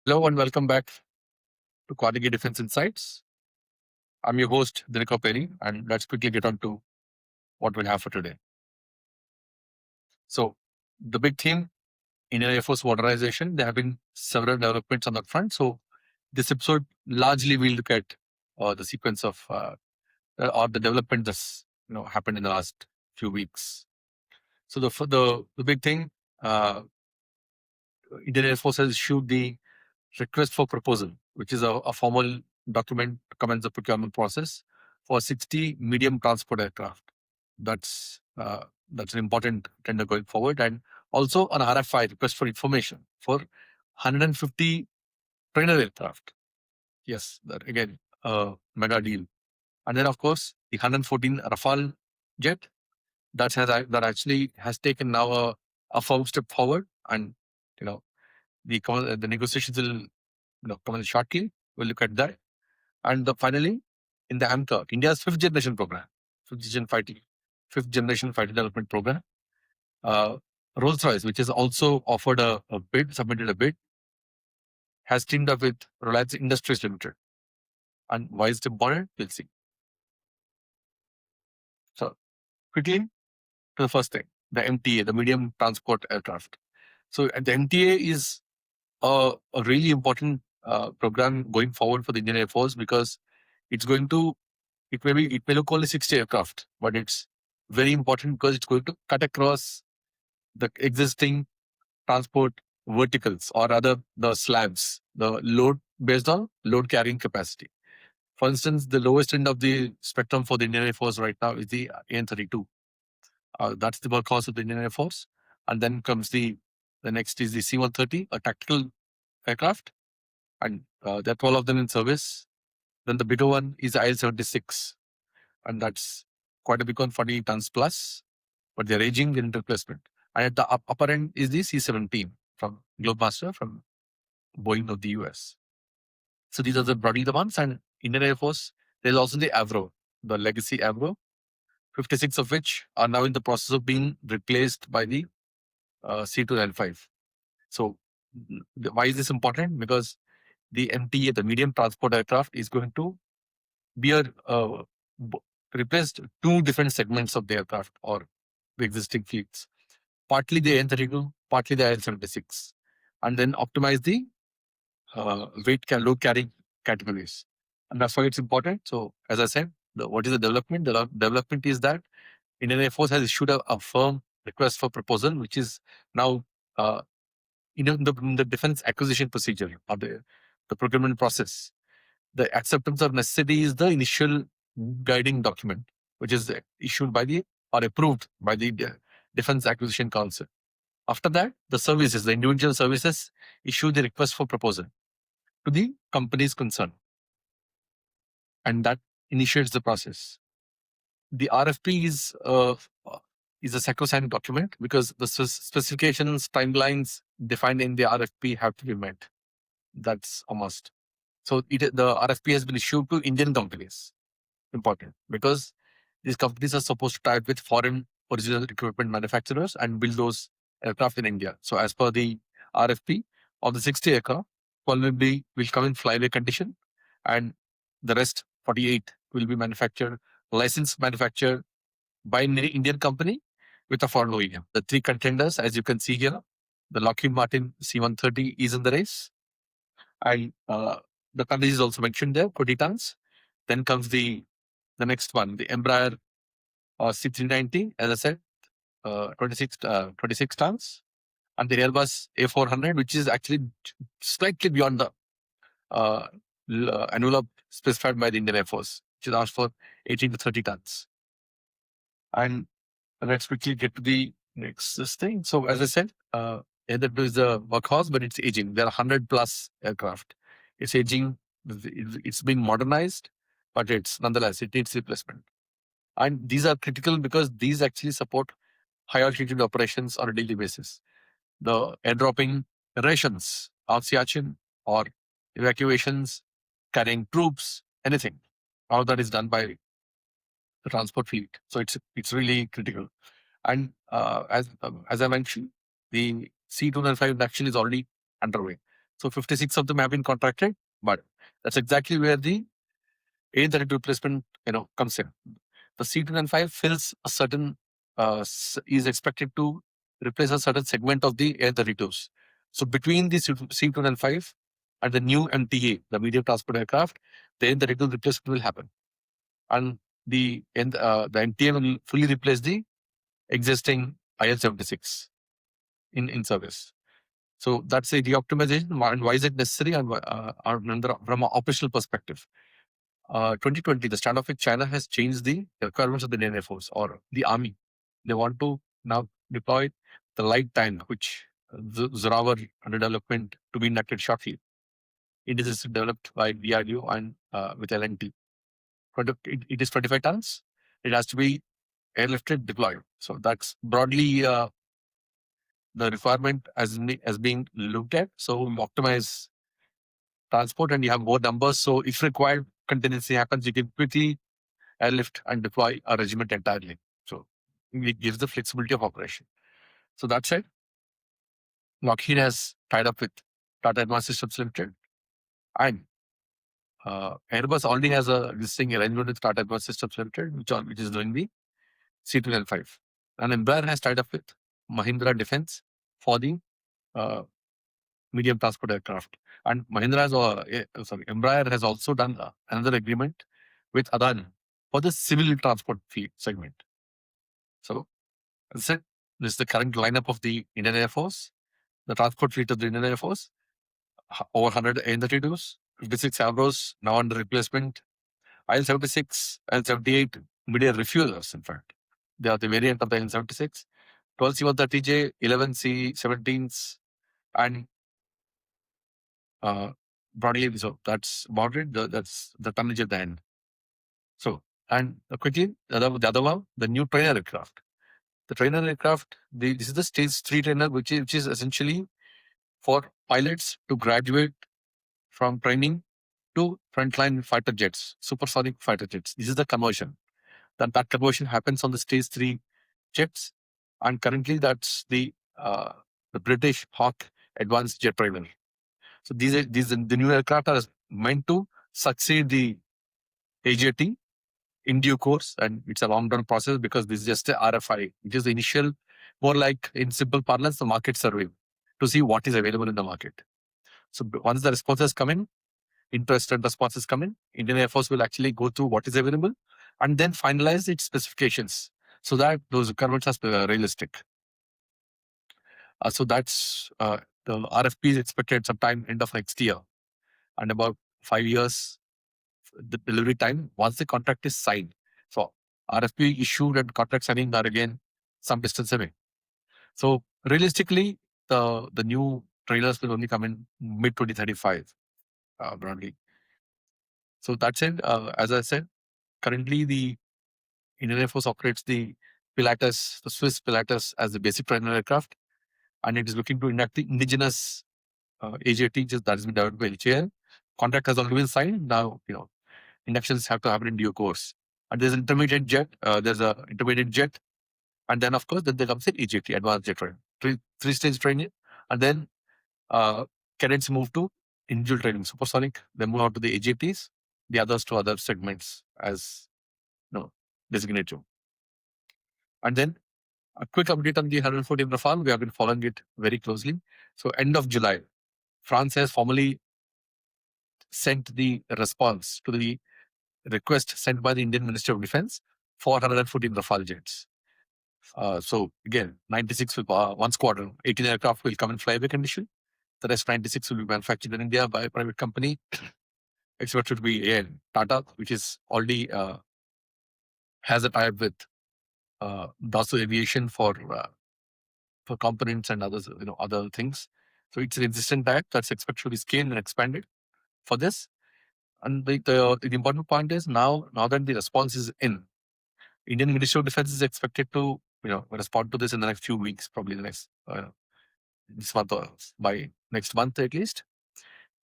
Hello and welcome back to Carnegie Defense Insights. I'm your host, Dinakar Peri, and let's quickly get on to what we'll have for today. So, the big theme, Indian Air Force modernization, there have been several developments on that front. So, this episode largely will look at the sequence of or the development that's happened in the last few weeks. So, the big thing, Indian Air Force has issued the request for proposal, which is a formal document to commence the procurement process for 60 medium transport aircraft. That's an important tender going forward, and also an RFI, request for information, for 150 trainer aircraft. Yes, that again a mega deal. And then of course the 114 Rafale jet that actually has taken now a firm step forward, and you know the negotiations will come shortly. We'll look at that. And finally, in the AMCA, India's fifth generation program, fifth generation fighter development program, Rolls-Royce, which has also offered submitted a bid, has teamed up with Reliance Industries Limited. And why is it important? We'll see. So quickly to the first thing, the MTA, the medium transport aircraft. So the MTA is a really important program going forward for the Indian Air Force, because it's going to it may look only 60 aircraft, but it's very important because it's going to cut across the existing transport verticals, or rather the slabs, the load based on load carrying capacity. For instance, the lowest end of the spectrum for the Indian Air Force right now is the AN-32. That's the workhorse of the Indian Air Force. And then comes the next is the C-130, a tactical aircraft, and there are 12 of them in service. Then the bigger one is the IL-76, and that's quite a big one, 40 tons plus, but they're aging in replacement. And at the upper end is the C-17 from Globemaster, from Boeing of the US. So these are broadly the ones. And Indian Air Force, there's also the Avro, the legacy Avro, 56 of which are now in the process of being replaced by the C-295. So why is this important? Because the MTA, the medium transport aircraft, is going to be replaced two different segments of the aircraft or the existing fleets. Partly the N-32, partly the IL-76, and then optimize the load carrying categories. And that's why it's important. So as I said, what is the development? The development is that Indian Air Force has issued a firm request for proposal, which is now in the defense acquisition procedure, or the procurement process. The acceptance of necessity is the initial guiding document, which is issued by or approved by the Defense Acquisition Council. After that, the individual services issue the request for proposal to the companies concerned, and that initiates the process. The RFP is a sacrosanct document, because the specifications, timelines defined in the RFP have to be met. That's a must. So the RFP has been issued to Indian companies. Important, because these companies are supposed to tie up with foreign original equipment manufacturers and build those aircraft in India. So as per the RFP, of the 60 aircraft, 12 will come in flyaway condition, and the rest 48 will be licensed manufactured by an Indian company with a foreign OEM. The three contenders, as you can see here, the Lockheed Martin C-130 is in the race, and the country is also mentioned there, 40 tons. Then comes the next one, the Embraer C-390, as I said, 26 tons, and the Airbus A400, which is actually slightly beyond the envelope specified by the Indian Air Force, which is asked for 18 to 30 tons. And let's quickly get to the next thing. So as I said, that is the workhorse, but it's aging. There are 100 plus aircraft. It's aging. It's being modernized, but nonetheless, it needs replacement. And these are critical because these actually support high altitude operations on a daily basis. The airdropping rations, Siachen, or evacuations, carrying troops, anything. All that is done by the transport fleet. So it's really critical. And as I mentioned, the C-295 induction is already underway. So 56 of them have been contracted, but that's exactly where the A32 replacement comes in. The C295 fills a certain is expected to replace a certain segment of the A32s. So between the C295 and the new MTA, the medium transport aircraft, the A32 replacement will happen, and the MTA will fully replace the existing IL-76 in service. So that's a reoptimization. And why is it necessary? And from an operational perspective, 2020, the standoff with China has changed the requirements of the Indian Air Force or the Army. They want to now deploy the light tank, which Zorawar under development to be enacted shortly. It is developed by DRDO and with LNT. It is 25 tons. It has to be airlifted, deployed. So that's broadly the requirement as being looked at. So we optimize transport and you have more numbers. So if required contingency happens, you can quickly airlift and deploy a regiment entirely. So it gives the flexibility of operation. So that said, Lockheed has tied up with Tata Advanced Systems Limited, and Airbus already has a existing arrangement with Tata Advanced Systems Limited, which is doing the C2L5. And Embraer has tied up with Mahindra Defense for the medium transport aircraft. And Embraer has also done another agreement with Adani for the civil transport fleet segment. So, as I said, this is the current lineup of the Indian Air Force, the transport fleet of the Indian Air Force, over 100 AN-32s, 56 Avros now under replacement, IL-76, IL-78 mid-air refuelers, in fact. They are the variant of the IL-76, 12 C-130J, 11 C-17s, and broadly, so that's about it. That's the tonnage at the end. So, and quickly, the other one, the new trainer aircraft. The trainer aircraft, this is the stage 3 trainer, which is essentially for pilots to graduate from training to frontline fighter jets, supersonic fighter jets. This is the conversion. That conversion happens on the stage 3 jets, and currently that's the British Hawk advanced jet trainer. So the new aircraft are meant to succeed the AJT in due course, and it's a long-term process because this is just a RFI, which is the initial, more like in simple parlance, the market survey to see what is available in the market. So once the responses come in, interest and responses come in, Indian Air Force will actually go through what is available and then finalize its specifications so that those requirements are realistic. So that's the RFP is expected sometime end of next year, and about 5 years the delivery time once the contract is signed. So RFP issued and contract signing are again some distance away. So realistically, the new trailers will only come in mid 2035 broadly. So that's it. As I said, currently the Indian Air Force operates the Pilatus, the Swiss Pilatus, as the basic trainer aircraft, and it is looking to enact the indigenous AJT that has been developed by HAL. Contract has already been signed. Now, inductions have to happen in due course. And there's an intermediate jet. And then, of course, then there comes an AJT, advanced jet training, three-stage training. And then cadets move to individual training, supersonic. They move on to the AJTs, the others to other segments as designated. And then a quick update on the 114 Rafale. We have been following it very closely. So end of July, France has formally sent the response to the request sent by the Indian Ministry of Defense for 114 Rafale jets. So again, 96 will one squadron, 18 aircraft will come in flyaway condition. The rest 96 will be manufactured in India by a private company. Expected to be Tata, which is already has a tie-up with Dassault Aviation for components and others, other things. So it's an existing type that's expected to be scaled and expanded for this. And the important point is now that the response is in, Indian Ministry of Defense is expected to respond to this in the next few weeks, probably the next this month or by next month at least,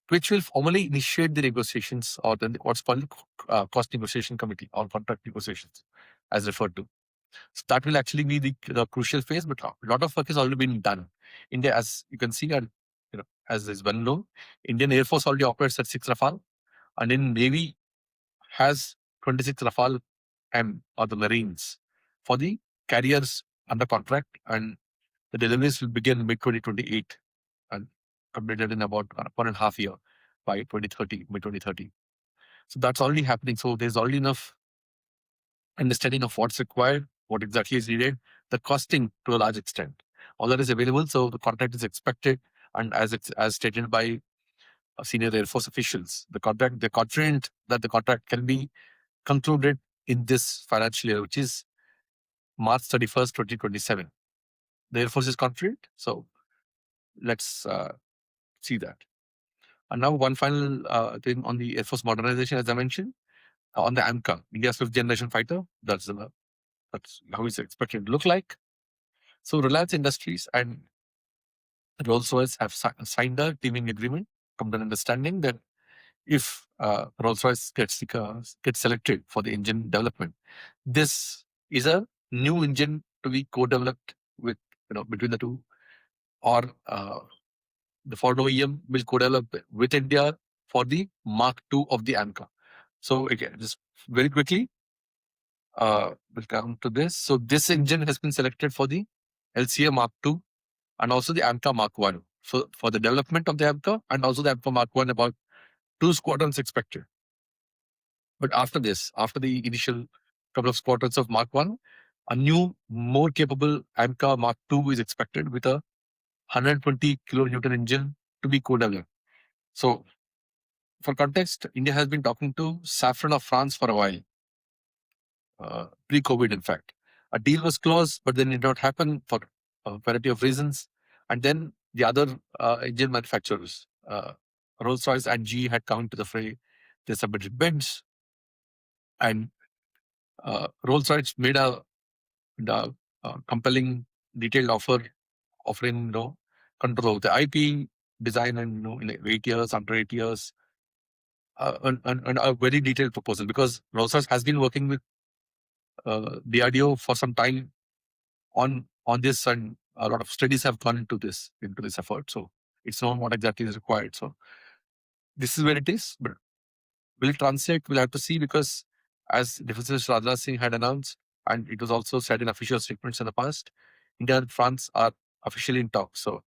which will formally initiate the negotiations or then what's called cost negotiation committee or contract negotiations, as referred to. So that will actually be the crucial phase, but a lot of work has already been done. India, as you can see, as is well known, Indian Air Force already operates at 6 Rafale, and in Navy has 26 Rafale M, or the Marines, for the carriers under contract, and the deliveries will begin mid 2028 and completed in about 1.5 years by 2030, mid 2030. So that's already happening. So there's already enough understanding of what's required, what exactly is needed, the costing to a large extent. All that is available. So the contract is expected, and as stated by senior Air Force officials, they're confident that the contract can be concluded in this financial year, which is March 31st, 2027. The Air Force is confident. So let's see that. And now one final thing on the Air Force modernization, as I mentioned, on the AMCA, India's fifth generation fighter. That's how it's expected to look like. So Reliance Industries and Rolls-Royce have signed a teaming agreement, come to an understanding that if Rolls-Royce gets selected for the engine development, this is a new engine to be co-developed with, between the two, or the foreign OEM will co-develop with India for the Mark II of the AMCA. So again, just very quickly, we'll come to this. So this engine has been selected for the LCA Mark II and also the AMCA Mark I. For the development of the AMCA and also the AMCA Mark I, about 2 squadrons expected. But after this, after the initial couple of squadrons of Mark I, a new, more capable AMCA Mark II is expected with a 120 kilonewton engine to be co-developed. So, for context, India has been talking to Safran of France for a while, pre-COVID, in fact. A deal was closed, but then it did not happen for a variety of reasons. And then the other engine manufacturers, Rolls-Royce and GE, had come into the fray. They submitted bids, and Rolls-Royce made a compelling, detailed offer, offering control of the IP, design, and in 8 years, under 8 years, and a very detailed proposal, because Rolls-Royce has been working with DRDO for some time on this, and a lot of studies have gone into this effort. So it's known what exactly is required. So this is where it is, but will it translate? We'll have to see, because as Defense Minister Rajnath Singh had announced, and it was also said in official statements in the past, India and France are officially in talks. So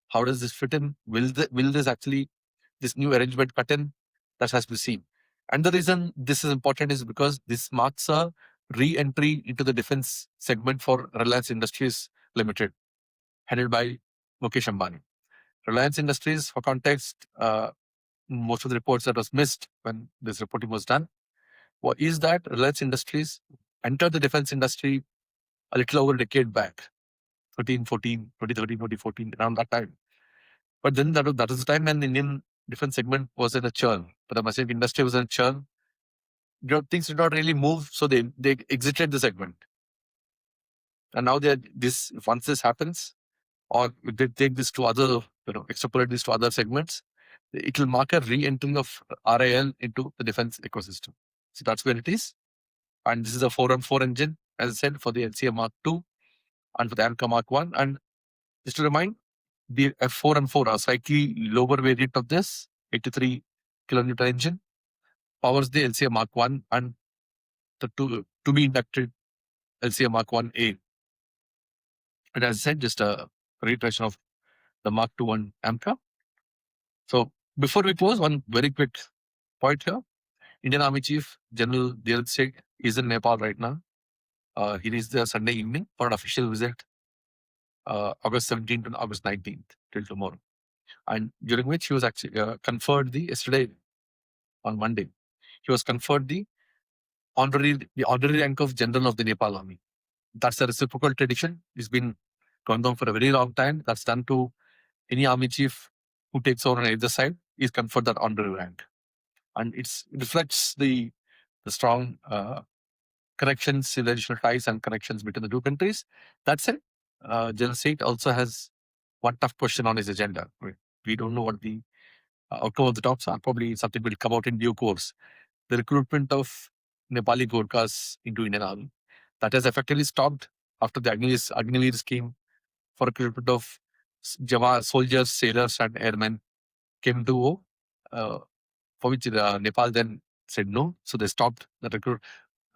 how does this fit in? Will this new arrangement cut in? That has to be seen. And the reason this is important is because this marks a re-entry into the defense segment for Reliance Industries Limited, headed by Mukesh Ambani. Reliance Industries, for context, most of the reports that was missed when this reporting was done, is that Reliance Industries entered the defense industry a little over a decade back, 2013, 2014, around that time. But then that was the time when the Indian defense segment was in a churn. But the massive industry was in a churn. Things did not really move, so they exited the segment. And now once this happens, or if they take this to other, extrapolate this to other segments, it will mark a re-entry of RIL into the defense ecosystem. So that's where it is. And this is a 4-on-4 engine, as I said, for the LCA Mark II and for the AMCA Mark I. And just to remind, the F4-on-4, a slightly lower variant of this 83 kilonewton engine, powers the LCA Mark I and the to be inducted LCA Mark 1A. And as I said, just a reiteration of the Mark II and AMCA. So before we close, one very quick point here. Indian Army Chief General Dheeraj Singh is in Nepal right now. He reached there Sunday evening for an official visit, August 17th and August 19th, till tomorrow. And during which he was actually conferred yesterday on Monday, he was conferred the honorary rank of General of the Nepal Army. That's a reciprocal tradition. It's been going on for a very long time. That's done to any army chief who takes over on either side. Is conferred that honorary rank, and it reflects the strong connections, civilizational ties, and connections between the two countries. That said, General Singh also has one tough question on his agenda. We don't know what the outcome of the talks are. Probably something will come out in due course. The recruitment of Nepali Gorkhas into Indian Army, that has effectively stopped after the Agniveer scheme for recruitment of soldiers, sailors, and airmen came to for which Nepal then said no. So they stopped the recruit.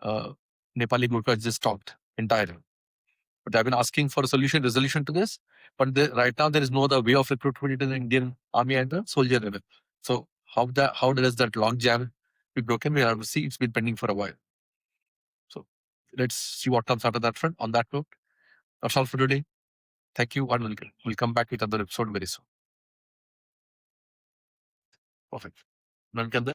Nepali Gorkhas just stopped entirely. But I've been asking for a resolution to this. But right now there is no other way of recruitment in the Indian army and the soldier level. So how does that log jam be broken? We have to see. It's been pending for a while. So let's see what comes out of that front. On that note, that's all for today. Thank you, and we'll come back with another episode very soon. Perfect. None can